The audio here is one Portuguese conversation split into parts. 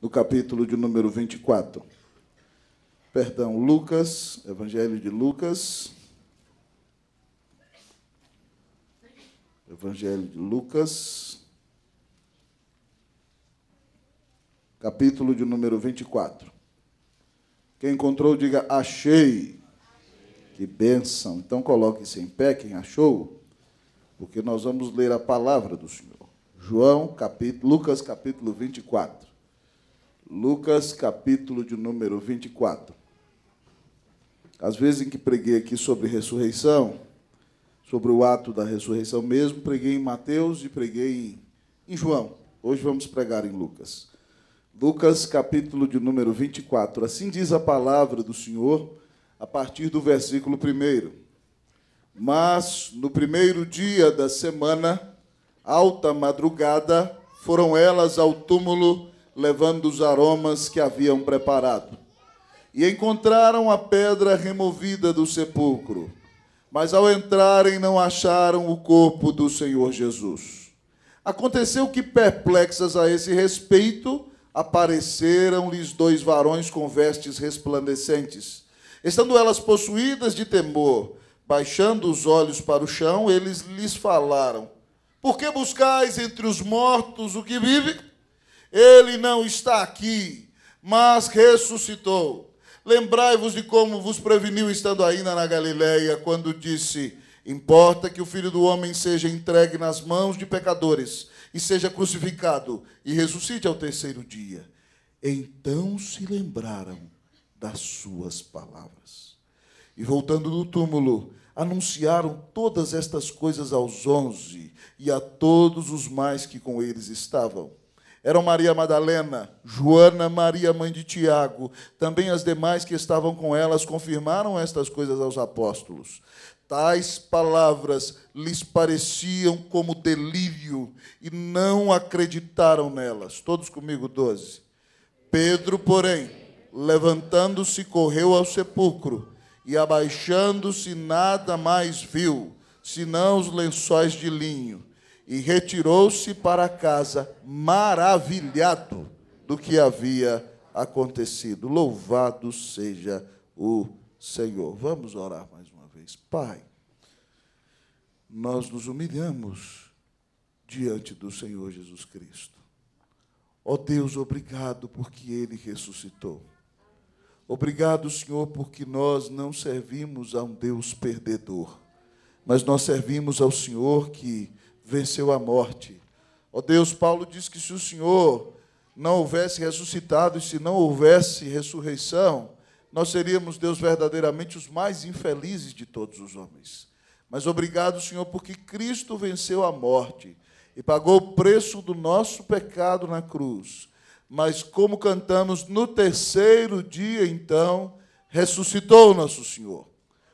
no capítulo de número 24. Perdão, Lucas, Evangelho de Lucas. Evangelho de Lucas, capítulo de número 24. Quem encontrou, diga, achei. Que bênção. Então coloque-se em pé, quem achou, porque nós vamos ler a palavra do Senhor. Lucas, capítulo 24. Lucas, capítulo de número 24. Às vezes em que preguei aqui sobre ressurreição, sobre o ato da ressurreição mesmo, preguei em Mateus e preguei em João. Hoje vamos pregar em Lucas. Lucas, capítulo de número 24. Assim diz a palavra do Senhor, a partir do versículo 1. Mas, no primeiro dia da semana, alta madrugada, foram elas ao túmulo, levando os aromas que haviam preparado. E encontraram a pedra removida do sepulcro. Mas, ao entrarem, não acharam o corpo do Senhor Jesus. Aconteceu que, perplexas a esse respeito, apareceram-lhes 2 varões com vestes resplandecentes. Estando elas possuídas de temor, baixando os olhos para o chão, eles lhes falaram: por que buscais entre os mortos o que vive? Ele não está aqui, mas ressuscitou. Lembrai-vos de como vos preveniu estando ainda na Galileia, quando disse: importa que o Filho do Homem seja entregue nas mãos de pecadores e seja crucificado e ressuscite ao 3º dia. Então se lembraram das suas palavras. E voltando do túmulo, anunciaram todas estas coisas aos 11 e a todos os mais que com eles estavam. Eram Maria Madalena, Joana, Maria, mãe de Tiago, também as demais que estavam com elas, confirmaram estas coisas aos apóstolos. Tais palavras lhes pareciam como delírio e não acreditaram nelas. Todos comigo, 12. Pedro, porém, levantando-se, correu ao sepulcro e, abaixando-se, nada mais viu, senão os lençóis de linho, e retirou-se para casa, maravilhado do que havia acontecido. Louvado seja o Senhor. Vamos orar mais uma vez. Pai, nós nos humilhamos diante do Senhor Jesus Cristo. Ó Deus, obrigado porque Ele ressuscitou. Obrigado, Senhor, porque nós não servimos a um Deus perdedor, mas nós servimos ao Senhor que venceu a morte. Ó Deus, Paulo diz que se o Senhor não houvesse ressuscitado e se não houvesse ressurreição, nós seríamos, Deus, verdadeiramente os mais infelizes de todos os homens. Mas obrigado, Senhor, porque Cristo venceu a morte e pagou o preço do nosso pecado na cruz. Mas, como cantamos, no 3º dia, então, ressuscitou o nosso Senhor.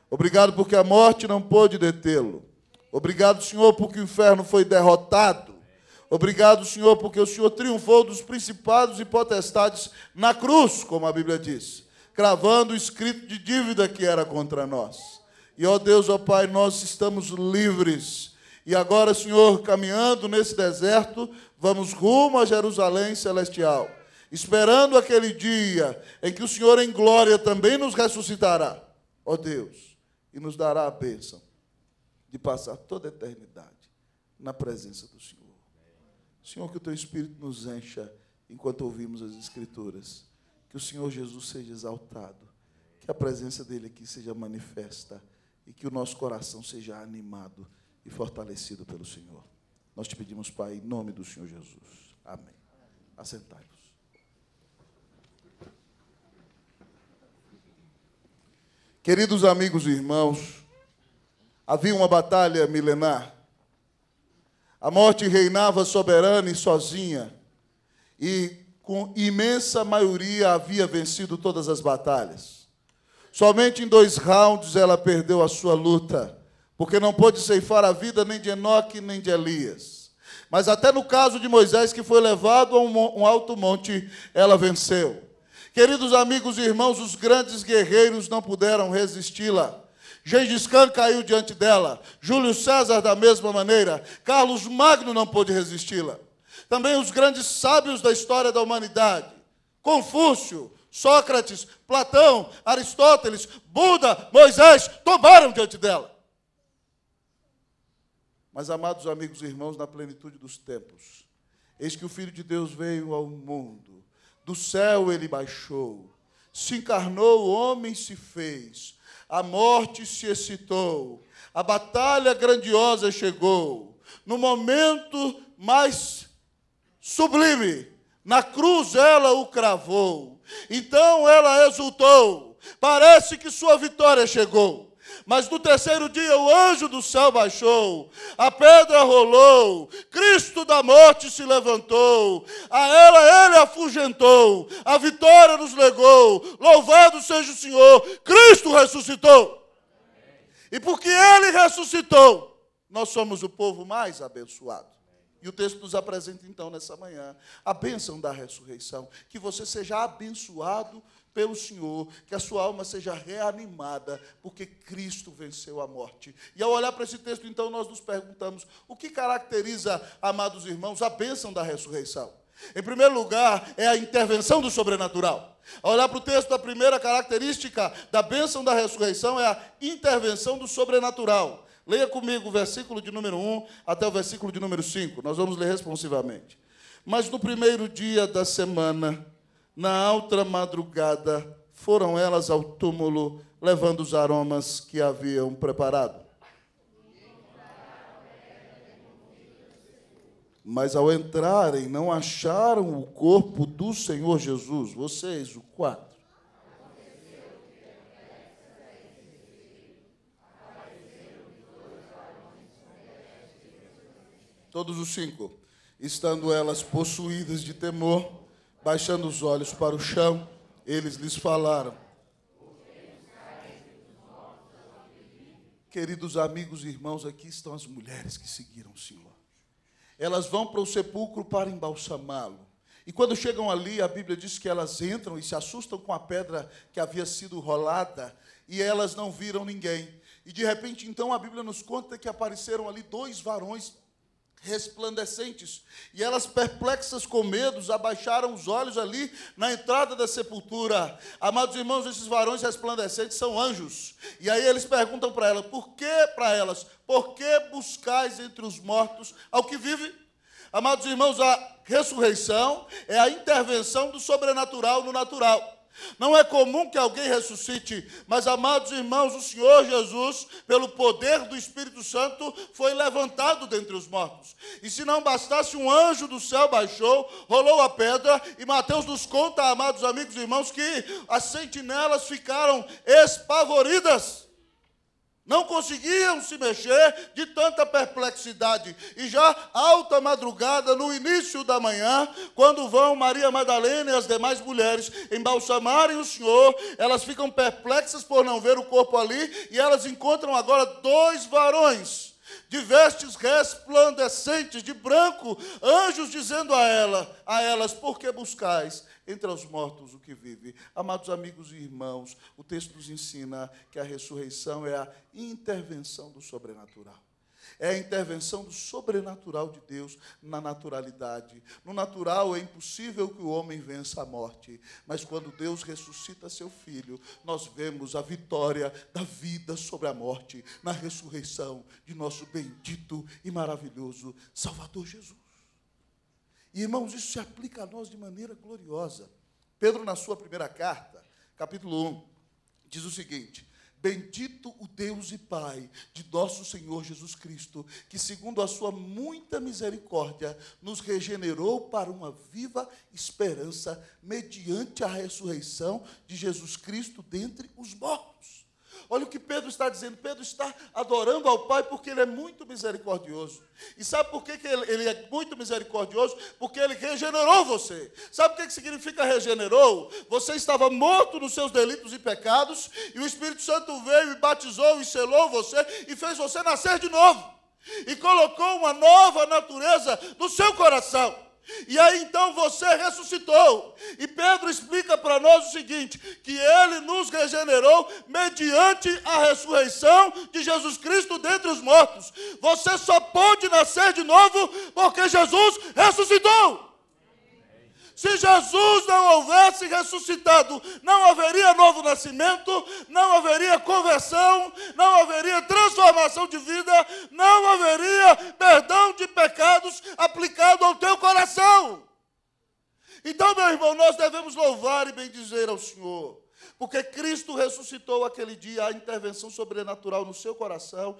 Obrigado porque a morte não pôde detê-lo. Obrigado, Senhor, porque o inferno foi derrotado. Obrigado, Senhor, porque o Senhor triunfou dos principados e potestades na cruz, como a Bíblia diz, cravando o escrito de dívida que era contra nós. E, ó Deus, ó Pai, nós estamos livres. E agora, Senhor, caminhando nesse deserto, vamos rumo a Jerusalém celestial, esperando aquele dia em que o Senhor em glória também nos ressuscitará, ó Deus, e nos dará a bênção de passar toda a eternidade na presença do Senhor. Senhor, que o Teu Espírito nos encha enquanto ouvimos as Escrituras, que o Senhor Jesus seja exaltado, que a presença dEle aqui seja manifesta e que o nosso coração seja animado e fortalecido pelo Senhor. Nós te pedimos, Pai, em nome do Senhor Jesus. Amém. Assentai-vos. Queridos amigos e irmãos, havia uma batalha milenar. A morte reinava soberana e sozinha, e com imensa maioria havia vencido todas as batalhas. Somente em 2 rounds ela perdeu a sua luta, porque não pôde ceifar a vida nem de Enoque nem de Elias. Mas até no caso de Moisés, que foi levado a um alto monte, ela venceu. Queridos amigos e irmãos, os grandes guerreiros não puderam resisti-la. Gengis Khan caiu diante dela, Júlio César da mesma maneira, Carlos Magno não pôde resisti-la. Também os grandes sábios da história da humanidade, Confúcio, Sócrates, Platão, Aristóteles, Buda, Moisés, tomaram diante dela. Mas, amados amigos e irmãos, na plenitude dos tempos, eis que o Filho de Deus veio ao mundo, do céu ele baixou, se encarnou, o homem se fez, a morte se excitou, a batalha grandiosa chegou, no momento mais sublime, na cruz ela o cravou, então ela exultou, parece que sua vitória chegou. Mas no terceiro dia o anjo do céu baixou, a pedra rolou, Cristo da morte se levantou, a ela ele afugentou, a vitória nos legou, louvado seja o Senhor, Cristo ressuscitou. E porque ele ressuscitou, nós somos o povo mais abençoado. E o texto nos apresenta então nessa manhã a bênção da ressurreição, que você seja abençoado pelo Senhor, que a sua alma seja reanimada, porque Cristo venceu a morte. E ao olhar para esse texto, então, nós nos perguntamos, o que caracteriza, amados irmãos, a bênção da ressurreição? Em primeiro lugar, é a intervenção do sobrenatural. Ao olhar para o texto, a primeira característica da bênção da ressurreição é a intervenção do sobrenatural. Leia comigo o versículo de número 1 até o versículo de número 5. Nós vamos ler responsivamente. Mas no primeiro dia da semana, na alta madrugada, foram elas ao túmulo, levando os aromas que haviam preparado. Mas ao entrarem, não acharam o corpo do Senhor Jesus. Vocês, o 4. Todos os 5. Estando elas possuídas de temor, baixando os olhos para o chão, eles lhes falaram. Queridos amigos e irmãos, aqui estão as mulheres que seguiram o Senhor. Elas vão para o sepulcro para embalsamá-lo. E quando chegam ali, a Bíblia diz que elas entram e se assustam com a pedra que havia sido rolada, e elas não viram ninguém. E de repente, então, a Bíblia nos conta que apareceram ali 2 varões resplandecentes, e elas, perplexas com medos, abaixaram os olhos ali na entrada da sepultura. Amados irmãos, esses varões resplandecentes são anjos, e aí eles perguntam para elas, por que buscais entre os mortos ao que vive? Amados irmãos, a ressurreição é a intervenção do sobrenatural no natural. Não é comum que alguém ressuscite, mas, amados irmãos, o Senhor Jesus, pelo poder do Espírito Santo, foi levantado dentre os mortos. E se não bastasse, um anjo do céu baixou, rolou a pedra, e Mateus nos conta, amados amigos e irmãos, que as sentinelas ficaram espavoridas. Não conseguiam se mexer de tanta perplexidade. E já alta madrugada, no início da manhã, quando vão Maria Madalena e as demais mulheres embalsamarem o Senhor, elas ficam perplexas por não ver o corpo ali, e elas encontram agora 2 varões, de vestes resplandecentes, de branco, anjos dizendo a elas, por que buscais entre os mortos o que vive? Amados amigos e irmãos, o texto nos ensina que a ressurreição é a intervenção do sobrenatural. É a intervenção do sobrenatural de Deus na naturalidade. No natural é impossível que o homem vença a morte, mas quando Deus ressuscita seu Filho, nós vemos a vitória da vida sobre a morte na ressurreição de nosso bendito e maravilhoso Salvador Jesus. E, irmãos, isso se aplica a nós de maneira gloriosa. Pedro, na sua primeira carta, capítulo 1, diz o seguinte: bendito o Deus e Pai de nosso Senhor Jesus Cristo, que segundo a sua muita misericórdia, nos regenerou para uma viva esperança, mediante a ressurreição de Jesus Cristo dentre os mortos. Olha o que Pedro está dizendo. Pedro está adorando ao Pai porque Ele é muito misericordioso. E sabe por que Ele é muito misericordioso? Porque Ele regenerou você. Sabe o que significa regenerou? Você estava morto nos seus delitos e pecados, e o Espírito Santo veio e batizou e selou você, e fez você nascer de novo. E colocou uma nova natureza no seu coração. E aí então você ressuscitou. E Pedro explica para nós o seguinte, que Ele nos regenerou mediante a ressurreição de Jesus Cristo dentre os mortos. Você só pode nascer de novo porque Jesus ressuscitou. Se Jesus não houvesse ressuscitado, não haveria novo nascimento, não haveria conversão, não haveria transformação de vida, não haveria perdão de pecados aplicado ao teu coração. Então, meu irmão, nós devemos louvar e bendizer ao Senhor, porque Cristo ressuscitou aquele dia a intervenção sobrenatural no seu coração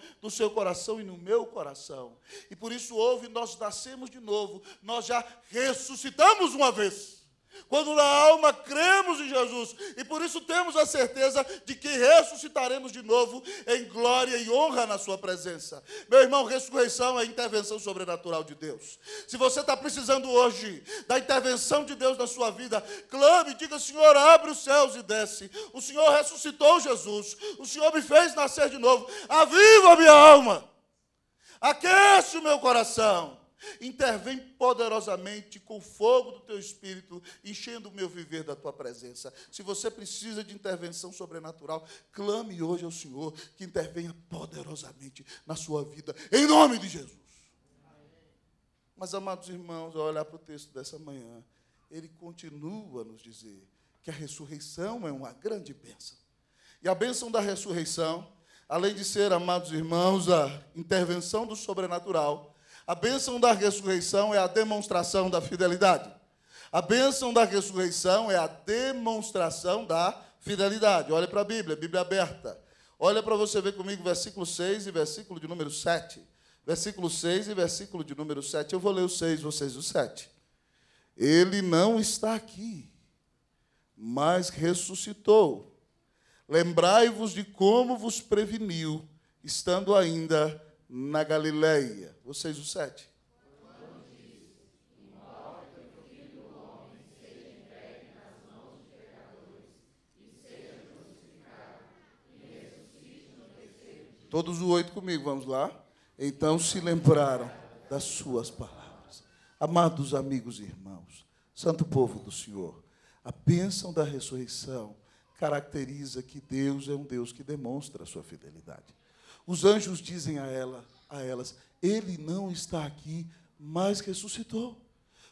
e no meu coração. E por isso houve, nós nascemos de novo, nós já ressuscitamos uma vez. Quando na alma cremos em Jesus, e por isso temos a certeza de que ressuscitaremos de novo em glória e honra na sua presença. Meu irmão, ressurreição é a intervenção sobrenatural de Deus. Se você está precisando hoje da intervenção de Deus na sua vida, clame, diga: Senhor, abre os céus e desce. O Senhor ressuscitou Jesus, o Senhor me fez nascer de novo. Aviva a minha alma, aquece o meu coração. Intervém poderosamente com o fogo do teu espírito, enchendo o meu viver da tua presença. Se você precisa de intervenção sobrenatural, clame hoje ao Senhor que intervenha poderosamente na sua vida, em nome de Jesus. Mas, amados irmãos, ao olhar para o texto dessa manhã, ele continua a nos dizer que a ressurreição é uma grande bênção. E a bênção da ressurreição, além de ser, amados irmãos, a intervenção do sobrenatural, a bênção da ressurreição é a demonstração da fidelidade. A bênção da ressurreição é a demonstração da fidelidade. Olha para a Bíblia aberta. Olha para você ver comigo versículo 6 e versículo de número 7. Versículo 6 e versículo de número 7. Eu vou ler o 6, vocês o 7. Ele não está aqui, mas ressuscitou. Lembrai-vos de como vos preveniu, estando ainda na Galileia. Vocês o 7. Todos o 8 comigo, vamos lá? Então se lembraram das suas palavras. Amados amigos e irmãos, santo povo do Senhor, a bênção da ressurreição caracteriza que Deus é um Deus que demonstra a sua fidelidade. Os anjos dizem a elas, ele não está aqui, mas ressuscitou.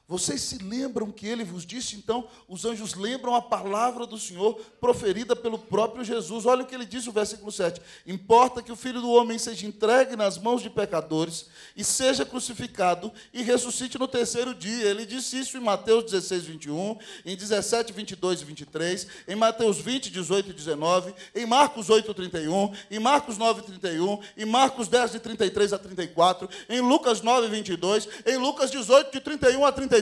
Vocês se lembram que ele vos disse? Então, os anjos lembram a palavra do Senhor proferida pelo próprio Jesus. Olha o que ele diz no versículo 7. Importa que o Filho do Homem seja entregue nas mãos de pecadores e seja crucificado e ressuscite no terceiro dia. Ele disse isso em Mateus 16, 21, em 17, 22 e 23, em Mateus 20, 18 e 19, em Marcos 8, 31, em Marcos 9, 31, em Marcos 10, de 33 a 34, em Lucas 9, 22, em Lucas 18, de 31 a 33.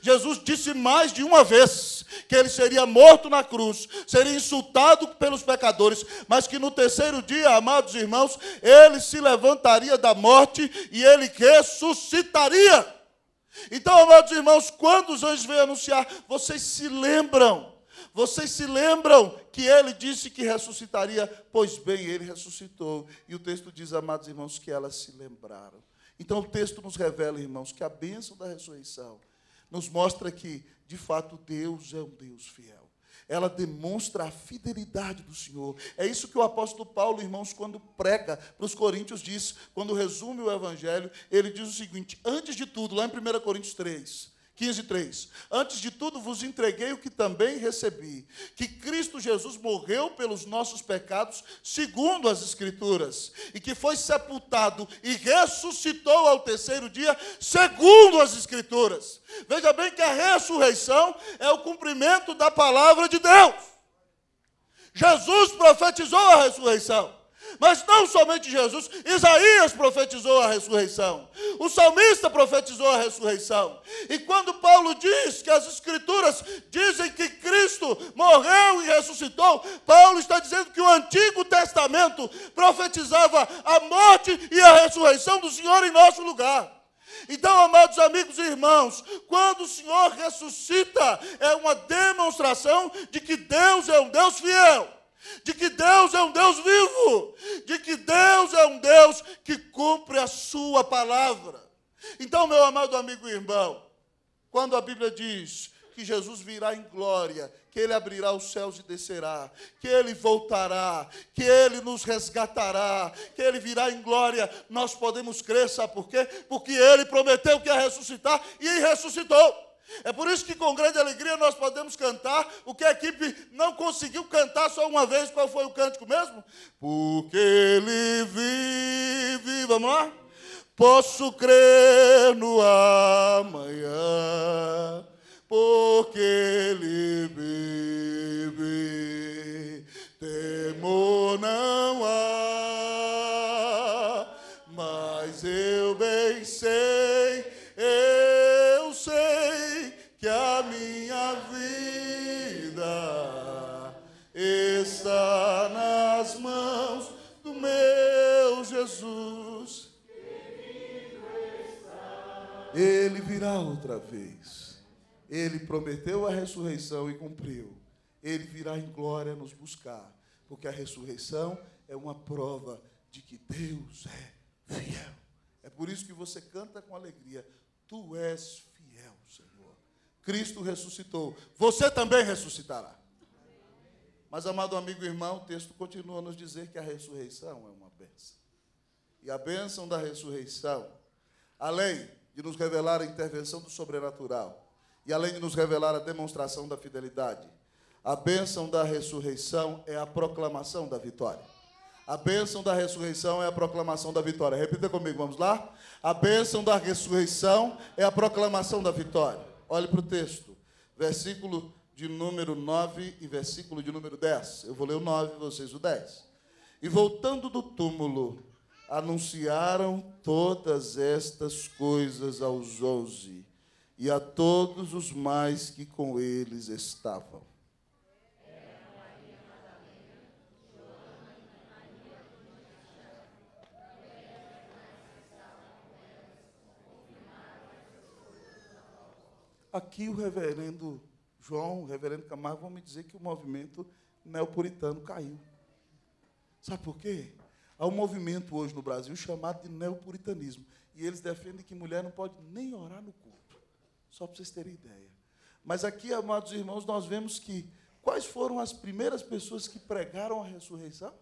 Jesus disse mais de uma vez que ele seria morto na cruz, seria insultado pelos pecadores, mas que no terceiro dia, amados irmãos, ele se levantaria da morte e ele ressuscitaria. Então, amados irmãos, quando os anjos vêm anunciar, vocês se lembram que ele disse que ressuscitaria? Pois bem, ele ressuscitou. E o texto diz, amados irmãos, que elas se lembraram. Então o texto nos revela, irmãos, que a bênção da ressurreição nos mostra que, de fato, Deus é um Deus fiel. Ela demonstra a fidelidade do Senhor. É isso que o apóstolo Paulo, irmãos, quando prega para os coríntios, diz, quando resume o evangelho, ele diz o seguinte: antes de tudo, lá em 1 Coríntios 3, 15:3, antes de tudo vos entreguei o que também recebi, que Cristo Jesus morreu pelos nossos pecados, segundo as Escrituras, e que foi sepultado e ressuscitou ao terceiro dia, segundo as Escrituras. Veja bem que a ressurreição é o cumprimento da palavra de Deus. Jesus profetizou a ressurreição. Mas não somente Jesus, Isaías profetizou a ressurreição. O salmista profetizou a ressurreição. E quando Paulo diz que as Escrituras dizem que Cristo morreu e ressuscitou, Paulo está dizendo que o Antigo Testamento profetizava a morte e a ressurreição do Senhor em nosso lugar. Então, amados amigos e irmãos, quando o Senhor ressuscita, é uma demonstração de que Deus é um Deus fiel, de que Deus é um Deus vivo, de que Deus é um Deus que cumpre a sua palavra. Então, meu amado amigo e irmão, quando a Bíblia diz que Jesus virá em glória, que Ele abrirá os céus e descerá, que Ele voltará, que Ele nos resgatará, que Ele virá em glória, nós podemos crer, sabe por quê? Porque Ele prometeu que ia ressuscitar e ressuscitou. É por isso que com grande alegria nós podemos cantar o que a equipe não conseguiu cantar só uma vez. Qual foi o cântico mesmo? Porque Ele vive, vamos lá? Posso crer no amanhã, porque Ele vive, temor não há, mas eu bem sei, que a minha vida está nas mãos do meu Jesus. Ele virá outra vez. Ele prometeu a ressurreição e cumpriu. Ele virá em glória nos buscar, porque a ressurreição é uma prova de que Deus é fiel. É por isso que você canta com alegria. Tu és fiel, Senhor. Cristo ressuscitou. Você também ressuscitará. Mas, amado amigo e irmão, o texto continua a nos dizer que a ressurreição é uma bênção. E a bênção da ressurreição, além de nos revelar a intervenção do sobrenatural, e além de nos revelar a demonstração da fidelidade, a bênção da ressurreição é a proclamação da vitória. A bênção da ressurreição é a proclamação da vitória. Repita comigo, vamos lá? A bênção da ressurreição é a proclamação da vitória. Olhe para o texto, versículo de número 9 e versículo de número 10. Eu vou ler o 9 e vocês o 10. E voltando do túmulo, anunciaram todas estas coisas aos 11 e a todos os mais que com eles estavam. Aqui o reverendo João, o reverendo Camargo vão me dizer que o movimento neopuritano caiu. Sabe por quê? Há um movimento hoje no Brasil chamado de neopuritanismo. E eles defendem que mulher não pode nem orar no culto. Só para vocês terem ideia. Mas aqui, amados irmãos, nós vemos que quais foram as primeiras pessoas que pregaram a ressurreição?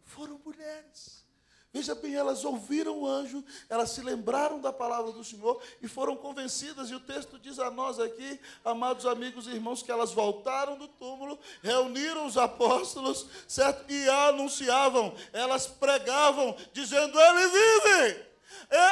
Foram mulheres. Veja bem, elas ouviram o anjo, elas se lembraram da palavra do Senhor e foram convencidas. E o texto diz a nós aqui, amados amigos e irmãos, que elas voltaram do túmulo, reuniram os apóstolos, certo? E anunciavam, elas pregavam, dizendo, Ele vive!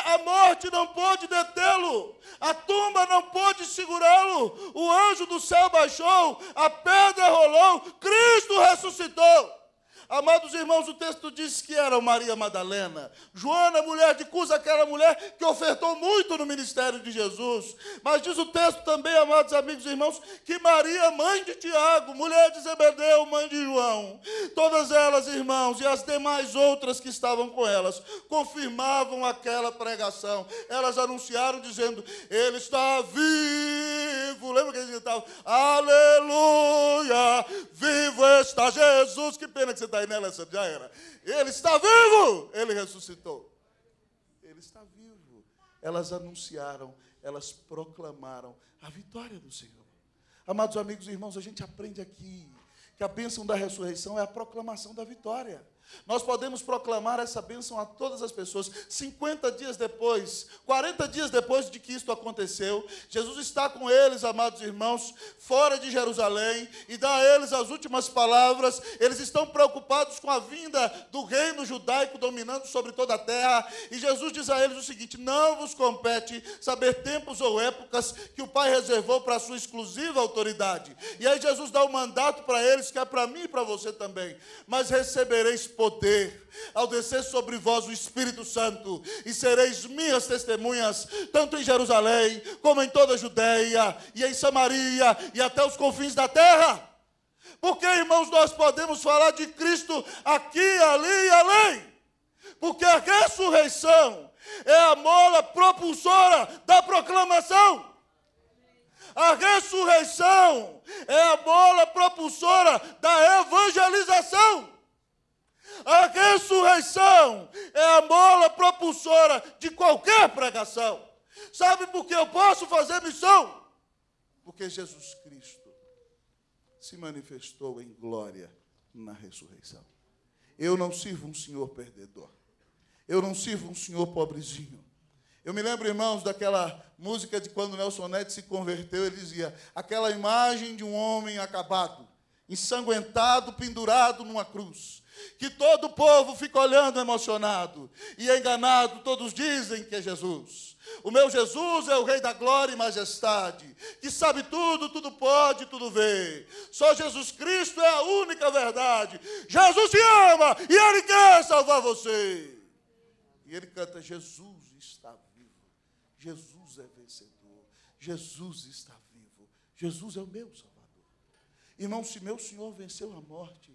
A morte não pôde detê-lo, a tumba não pôde segurá-lo, o anjo do céu baixou, a pedra rolou, Cristo ressuscitou. Amados irmãos, o texto diz que era Maria Madalena, Joana, mulher de Cusa, aquela mulher que ofertou muito no ministério de Jesus. Mas diz o texto também, amados amigos e irmãos, que Maria, mãe de Tiago, mulher de Zebedeu, mãe de João, todas elas, irmãos, e as demais outras que estavam com elas, confirmavam aquela pregação. Elas anunciaram dizendo, Ele está vivo. Lembra que eles gritavam, aleluia, vivo está Jesus. Que pena que você está aí nela, essa já era. Ele está vivo, Ele ressuscitou. Ele está vivo. Elas anunciaram, elas proclamaram a vitória do Senhor. Amados amigos e irmãos, a gente aprende aqui que a bênção da ressurreição é a proclamação da vitória. Nós podemos proclamar essa bênção a todas as pessoas. 50 dias depois, 40 dias depois de que isto aconteceu, Jesus está com eles, amados irmãos, fora de Jerusalém, e dá a eles as últimas palavras. Eles estão preocupados com a vinda do reino judaico dominando sobre toda a terra, e Jesus diz a eles o seguinte, não vos compete saber tempos ou épocas que o Pai reservou para a sua exclusiva autoridade. E aí Jesus dá um mandato para eles, que é para mim e para você também, mas recebereis poder ao descer sobre vós o Espírito Santo, e sereis minhas testemunhas, tanto em Jerusalém, como em toda a Judeia, e em Samaria, e até os confins da terra. Porque, irmãos, nós podemos falar de Cristo aqui, ali e além. Porque a ressurreição é a mola propulsora da proclamação. A ressurreição é a mola propulsora da evangelização. A ressurreição é a mola propulsora de qualquer pregação. Sabe por que eu posso fazer missão? Porque Jesus Cristo se manifestou em glória na ressurreição. Eu não sirvo um senhor perdedor. Eu não sirvo um senhor pobrezinho. Eu me lembro, irmãos, daquela música de quando Nelson Neto se converteu, ele dizia, aquela imagem de um homem acabado, ensanguentado, pendurado numa cruz, que todo o povo fica olhando emocionado, e enganado, todos dizem que é Jesus. O meu Jesus é o Rei da glória e majestade, que sabe tudo, tudo pode, tudo vê. Só Jesus Cristo é a única verdade. Jesus te ama e Ele quer salvar você. E ele canta, Jesus está vivo, Jesus é vencedor, Jesus está vivo, Jesus é o meu Salvador. Irmão, se meu Senhor venceu a morte,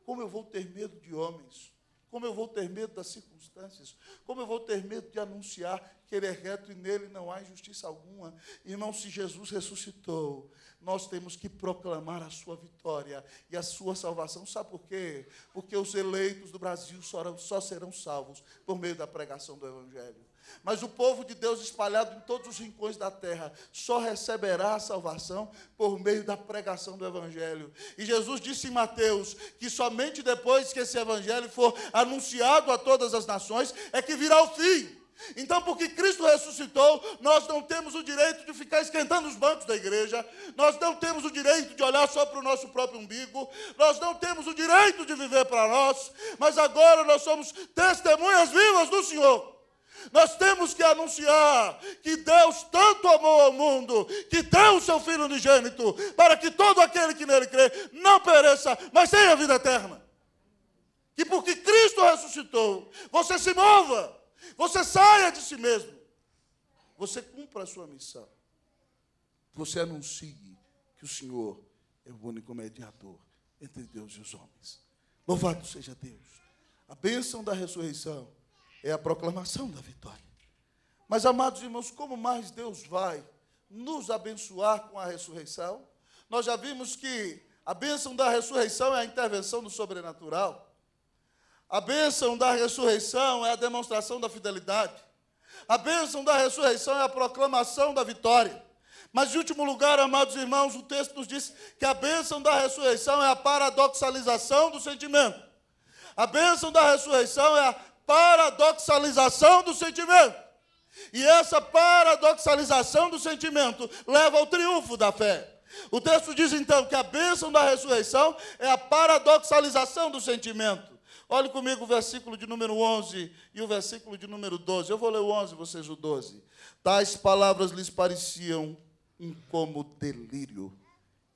como eu vou ter medo de homens? Como eu vou ter medo das circunstâncias? Como eu vou ter medo de anunciar que Ele é reto e nele não há injustiça alguma? Irmão, se Jesus ressuscitou, nós temos que proclamar a sua vitória e a sua salvação. Sabe por quê? Porque os eleitos do Brasil só serão salvos por meio da pregação do Evangelho. Mas o povo de Deus espalhado em todos os rincões da terra só receberá a salvação por meio da pregação do Evangelho. E Jesus disse em Mateus que somente depois que esse Evangelho for anunciado a todas as nações é que virá o fim. Então, porque Cristo ressuscitou, nós não temos o direito de ficar esquentando os bancos da igreja, nós não temos o direito de olhar só para o nosso próprio umbigo, nós não temos o direito de viver para nós, mas agora nós somos testemunhas vivas do Senhor. Nós temos que anunciar que Deus tanto amou ao mundo, que deu o seu Filho unigênito, para que todo aquele que nele crê não pereça, mas tenha vida eterna. Que porque Cristo ressuscitou, você se mova, você saia de si mesmo, você cumpra a sua missão, você anuncie que o Senhor é o único mediador entre Deus e os homens. Louvado seja Deus. A bênção da ressurreição é a proclamação da vitória. Mas, amados irmãos, como mais Deus vai nos abençoar com a ressurreição? Nós já vimos que a bênção da ressurreição é a intervenção do sobrenatural. A bênção da ressurreição é a demonstração da fidelidade. A bênção da ressurreição é a proclamação da vitória. Mas, em último lugar, amados irmãos, o texto nos diz que a bênção da ressurreição é a paradoxalização do sentimento. A bênção da ressurreição é a paradoxalização do sentimento. E essa paradoxalização do sentimento leva ao triunfo da fé. O texto diz, então, que a bênção da ressurreição é a paradoxalização do sentimento. Olhe comigo o versículo de número 11 e o versículo de número 12. Eu vou ler o 11, vocês o 12. Tais palavras lhes pareciam como delírio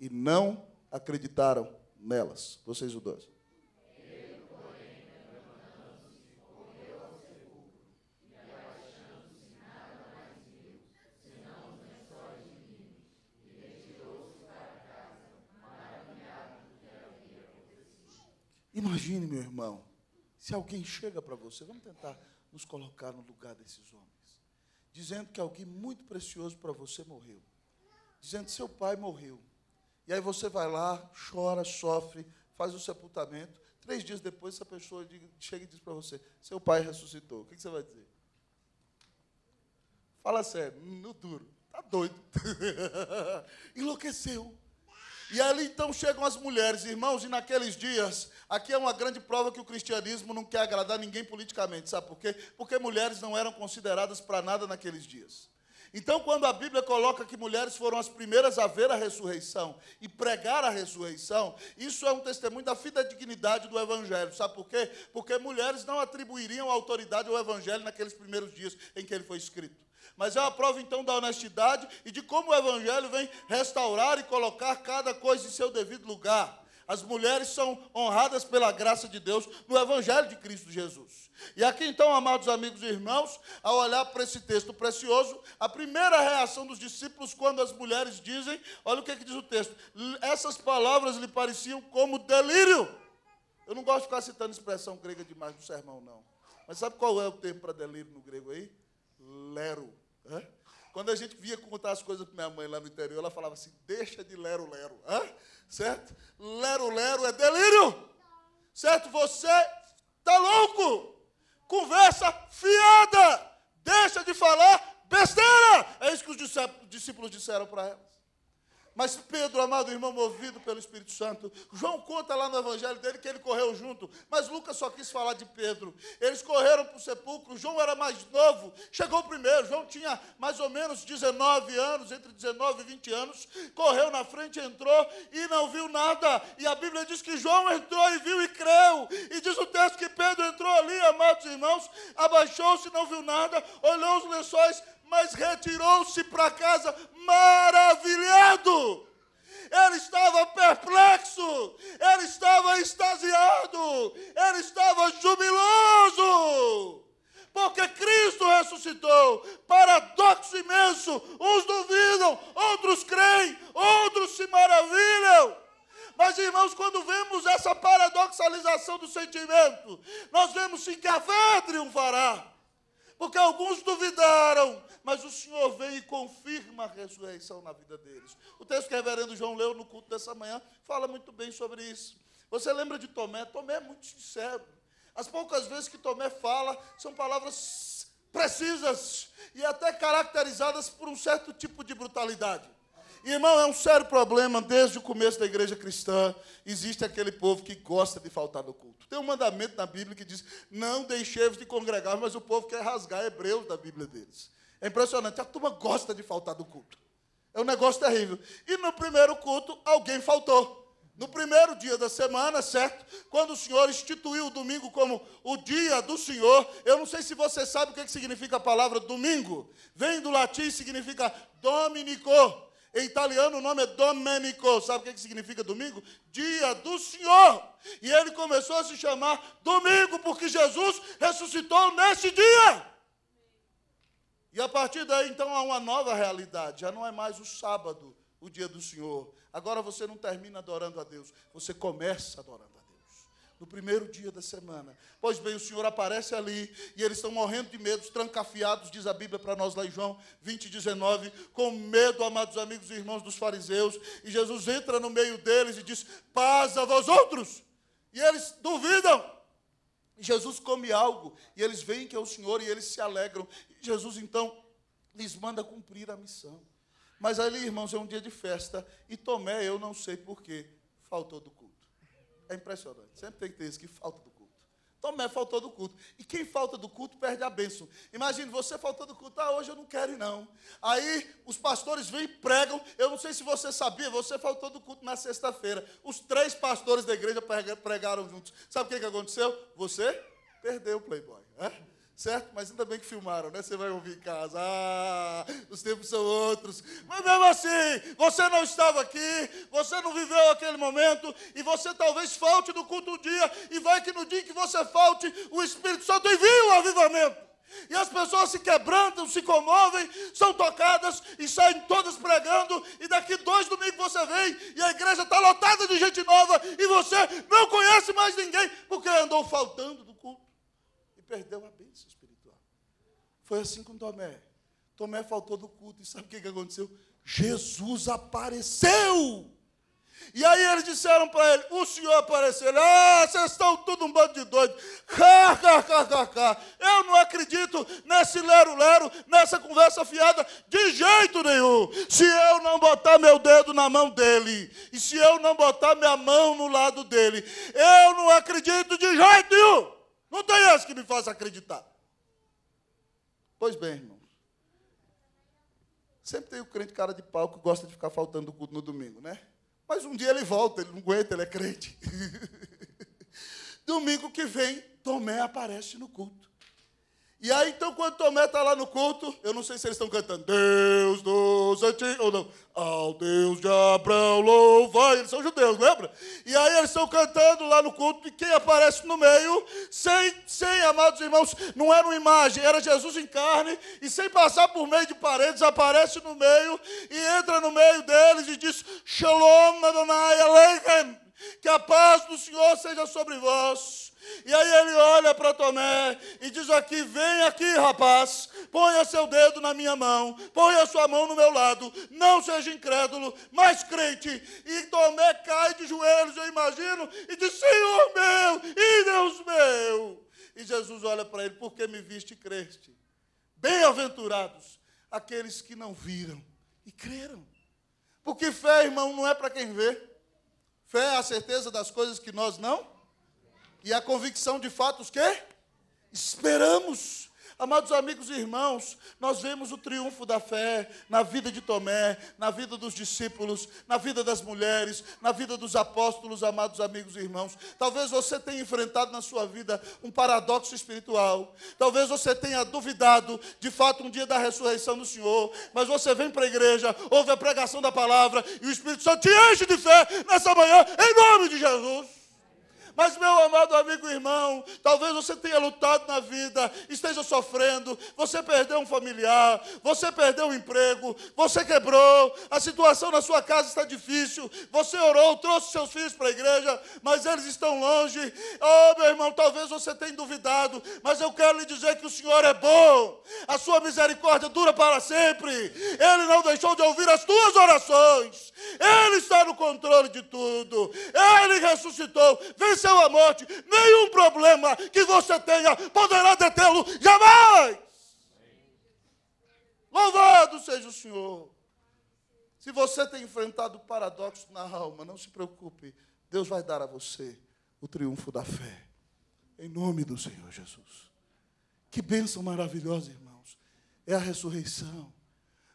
e não acreditaram nelas. Vocês o 12. Imagine, meu irmão, se alguém chega para você, vamos tentar nos colocar no lugar desses homens, dizendo que alguém muito precioso para você morreu, dizendo que seu pai morreu, e aí você vai lá, chora, sofre, faz o sepultamento, 3 dias depois essa pessoa chega e diz para você, seu pai ressuscitou, o que você vai dizer? Fala sério, no duro, está doido, enlouqueceu. E ali então chegam as mulheres, irmãos, e naqueles dias, aqui é uma grande prova que o cristianismo não quer agradar ninguém politicamente, sabe por quê? Porque mulheres não eram consideradas para nada naqueles dias. Então, quando a Bíblia coloca que mulheres foram as primeiras a ver a ressurreição e pregar a ressurreição, isso é um testemunho da fidedignidade do Evangelho, sabe por quê? Porque mulheres não atribuiriam autoridade ao Evangelho naqueles primeiros dias em que ele foi escrito. Mas é uma prova, então, da honestidade e de como o Evangelho vem restaurar e colocar cada coisa em seu devido lugar. As mulheres são honradas pela graça de Deus no Evangelho de Cristo Jesus. E aqui, então, amados amigos e irmãos, ao olhar para esse texto precioso, a primeira reação dos discípulos quando as mulheres dizem, olha o que diz o texto, essas palavras lhe pareciam como delírio. Eu não gosto de ficar citando expressão grega demais no sermão, não. Mas sabe qual é o termo para delírio no grego aí? Lero. Quando a gente via contar as coisas para minha mãe lá no interior, ela falava assim, deixa de lero-lero, certo? Lero-lero é delírio, certo? Você está louco, conversa fiada, deixa de falar besteira. É isso que os discípulos disseram para elas. Mas Pedro, amado irmão, movido pelo Espírito Santo, João conta lá no evangelho dele que ele correu junto, mas Lucas só quis falar de Pedro. Eles correram para o sepulcro, João era mais novo, chegou primeiro, João tinha mais ou menos 19 anos, entre 19 e 20 anos, correu na frente, entrou e não viu nada. E a Bíblia diz que João entrou e viu e creu. E diz o texto que Pedro entrou ali, amados irmãos, abaixou-se, não viu nada, olhou os lençóis, mas retirou-se para casa maravilhado. Ele estava perplexo, ele estava extasiado, ele estava jubiloso, porque Cristo ressuscitou. Paradoxo imenso, uns duvidam, outros creem, outros se maravilham. Mas, irmãos, quando vemos essa paradoxalização do sentimento, nós vemos sim que a fé triunfará. Porque alguns duvidaram, mas o Senhor vem e confirma a ressurreição na vida deles. O texto que o reverendo João leu no culto dessa manhã fala muito bem sobre isso. Você lembra de Tomé? Tomé é muito sincero. As poucas vezes que Tomé fala, são palavras precisas e até caracterizadas por um certo tipo de brutalidade. Irmão, é um sério problema desde o começo da igreja cristã. Existe aquele povo que gosta de faltar no culto. Tem um mandamento na Bíblia que diz, não deixeis de congregar, mas o povo quer rasgar Hebreus da Bíblia deles. É impressionante, a turma gosta de faltar do culto. É um negócio terrível. E no primeiro culto, alguém faltou. No primeiro dia da semana, certo? Quando o Senhor instituiu o domingo como o dia do Senhor, eu não sei se você sabe o que significa a palavra domingo. Vem do latim e significa dominico. Em italiano o nome é Domenico. Sabe o que significa domingo? Dia do Senhor. E ele começou a se chamar domingo, porque Jesus ressuscitou nesse dia. E a partir daí, então, há uma nova realidade. Já não é mais o sábado, o dia do Senhor. Agora você não termina adorando a Deus, você começa adorando a Deus. No primeiro dia da semana. Pois bem, o Senhor aparece ali e eles estão morrendo de medo, trancafiados, diz a Bíblia para nós lá em João 20, 19, com medo, amados amigos e irmãos dos fariseus. E Jesus entra no meio deles e diz, paz a vós outros. E eles duvidam. E Jesus come algo e eles veem que é o Senhor e eles se alegram. E Jesus, então, lhes manda cumprir a missão. Mas ali, irmãos, é um dia de festa e Tomé, eu não sei porquê, faltou do culto. É impressionante. Sempre tem que ter isso, que falta do culto. Tomé faltou do culto. E quem falta do culto perde a bênção. Imagine, você faltou do culto. Hoje eu não quero ir, não. Aí os pastores vêm e pregam. Eu não sei se você sabia, você faltou do culto na sexta-feira. Os 3 pastores da igreja pregaram juntos. Sabe o que aconteceu? Você perdeu o Playboy. Certo? Mas ainda bem que filmaram, né? Você vai ouvir em casa. Os tempos são outros. Mas mesmo assim, você não estava aqui, você não viveu aquele momento, e você talvez falte do culto um dia, e vai que no dia que você falte, o Espírito Santo envia o avivamento. E as pessoas se quebrantam, se comovem, são tocadas e saem todas pregando, e daqui 2 domingos você vem, e a igreja está lotada de gente nova, e você não conhece mais ninguém, porque andou faltando do culto. Perdeu a bênção espiritual. Foi assim com Tomé. Tomé faltou do culto. E sabe o que aconteceu? Jesus apareceu. E aí eles disseram para ele, o Senhor apareceu. Vocês estão tudo um bando de doido. Eu não acredito nesse lero-lero, nessa conversa fiada, de jeito nenhum. Se eu não botar meu dedo na mão dele, e se eu não botar minha mão no lado dele, eu não acredito de jeito nenhum. Não tem esse que me faz acreditar. Pois bem, irmão. Sempre tem o crente cara de pau que gosta de ficar faltando o culto no domingo, né? Mas um dia ele volta, ele não aguenta, ele é crente. Domingo que vem, Tomé aparece no culto. E aí, então, quando Tomé está lá no culto, eu não sei se eles estão cantando Deus dos antigos, ou não. Ao Deus de Abraão louvai. Eles são judeus, lembra? E aí eles estão cantando lá no culto, e quem aparece no meio, sem, amados irmãos, não era uma imagem, era Jesus em carne, e sem passar por meio de paredes, aparece no meio, e entra no meio deles e diz, Shalom Adonai Aleichem, que a paz do Senhor seja sobre vós. E aí ele olha para Tomé e diz aqui, vem aqui, rapaz, ponha seu dedo na minha mão, ponha sua mão no meu lado, não seja incrédulo, mas crente. E Tomé cai de joelhos, eu imagino, e diz, Senhor meu e Deus meu. E Jesus olha para ele, porque me viste e creste. Bem-aventurados aqueles que não viram e creram. Porque fé, irmão, não é para quem vê. Fé é a certeza das coisas que nós não. E a convicção de fatos que esperamos. Amados amigos e irmãos, nós vemos o triunfo da fé na vida de Tomé, na vida dos discípulos, na vida das mulheres, na vida dos apóstolos, amados amigos e irmãos. Talvez você tenha enfrentado na sua vida um paradoxo espiritual. Talvez você tenha duvidado, de fato, um dia da ressurreição do Senhor. Mas você vem para a igreja, ouve a pregação da palavra e o Espírito Santo te enche de fé nessa manhã, em nome de Jesus. Mas, meu amado amigo e irmão, talvez você tenha lutado na vida, esteja sofrendo, você perdeu um familiar, você perdeu um emprego, você quebrou, a situação na sua casa está difícil, você orou, trouxe seus filhos para a igreja, mas eles estão longe. Oh, meu irmão, talvez você tenha duvidado, mas eu quero lhe dizer que o Senhor é bom, a sua misericórdia dura para sempre, Ele não deixou de ouvir as tuas orações, Ele está no controle de tudo, Ele ressuscitou, venceu a morte, nenhum problema que você tenha poderá detê-lo jamais. Louvado seja o Senhor. Se você tem enfrentado paradoxo na alma, não se preocupe, Deus vai dar a você o triunfo da fé, em nome do Senhor Jesus. Que bênção maravilhosa, irmãos, é a ressurreição.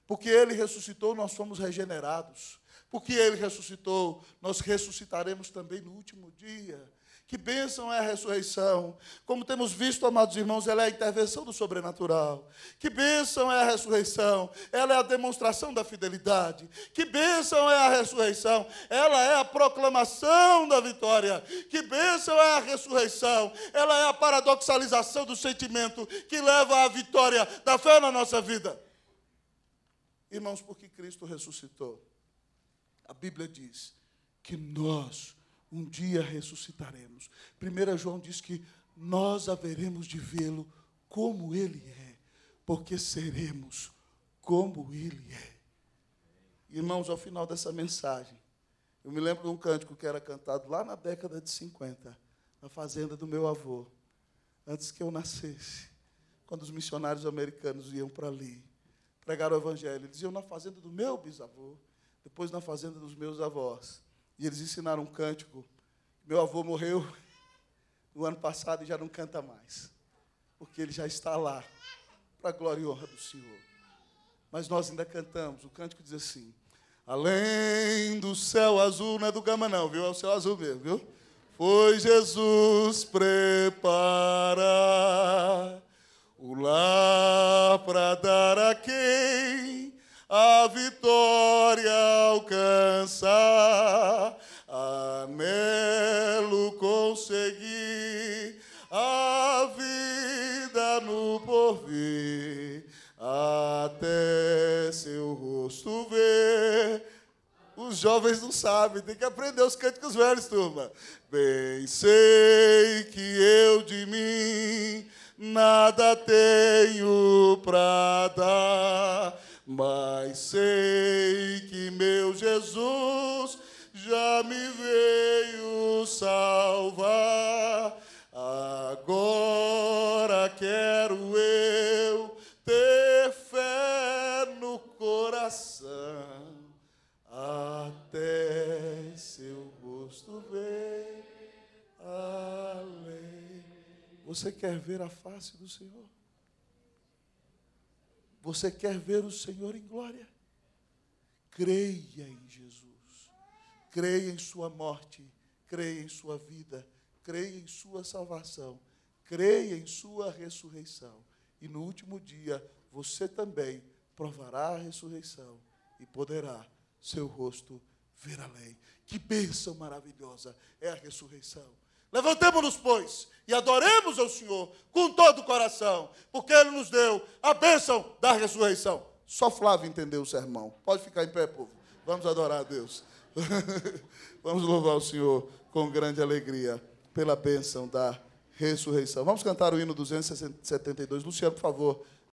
Porque Ele ressuscitou, nós fomos regenerados. Porque Ele ressuscitou, nós ressuscitaremos também no último dia. Que bênção é a ressurreição. Como temos visto, amados irmãos, ela é a intervenção do sobrenatural. Que bênção é a ressurreição. Ela é a demonstração da fidelidade. Que bênção é a ressurreição. Ela é a proclamação da vitória. Que bênção é a ressurreição. Ela é a paradoxalização do sentimento que leva à vitória da fé na nossa vida. Irmãos, porque Cristo ressuscitou, a Bíblia diz que nós um dia ressuscitaremos. 1 João diz que nós haveremos de vê-lo como Ele é, porque seremos como Ele é. Irmãos, ao final dessa mensagem, eu me lembro de um cântico que era cantado lá na década de 50, na fazenda do meu avô, antes que eu nascesse, quando os missionários americanos iam para ali, pregar o evangelho. Eles iam na fazenda do meu bisavô, depois na fazenda dos meus avós. E eles ensinaram um cântico. Meu avô morreu no ano passado e já não canta mais, porque ele já está lá, para a glória e honra do Senhor. Mas nós ainda cantamos. O cântico diz assim: além do céu azul, não é do Gama não, viu? É o céu azul mesmo, viu? Foi Jesus preparar o lar para dar a quem a vitória alcançar, anelo conseguir a vida no porvir, até seu rosto ver. Os jovens não sabem, tem que aprender os cânticos velhos, turma. Bem sei que eu de mim nada tenho pra dar, mas sei que meu Jesus já me veio salvar. Agora quero eu ter fé no coração, até seu rosto ver além. Você quer ver a face do Senhor? Você quer ver o Senhor em glória? Creia em Jesus. Creia em sua morte. Creia em sua vida. Creia em sua salvação. Creia em sua ressurreição. E no último dia, você também provará a ressurreição e poderá seu rosto ver além. Que bênção maravilhosa é a ressurreição. Levantemo-nos, pois, e adoremos ao Senhor com todo o coração, porque Ele nos deu a bênção da ressurreição. Só Flávio entendeu o sermão. Pode ficar em pé, povo. Vamos adorar a Deus. Vamos louvar o Senhor com grande alegria pela bênção da ressurreição. Vamos cantar o hino 272. Luciano, por favor.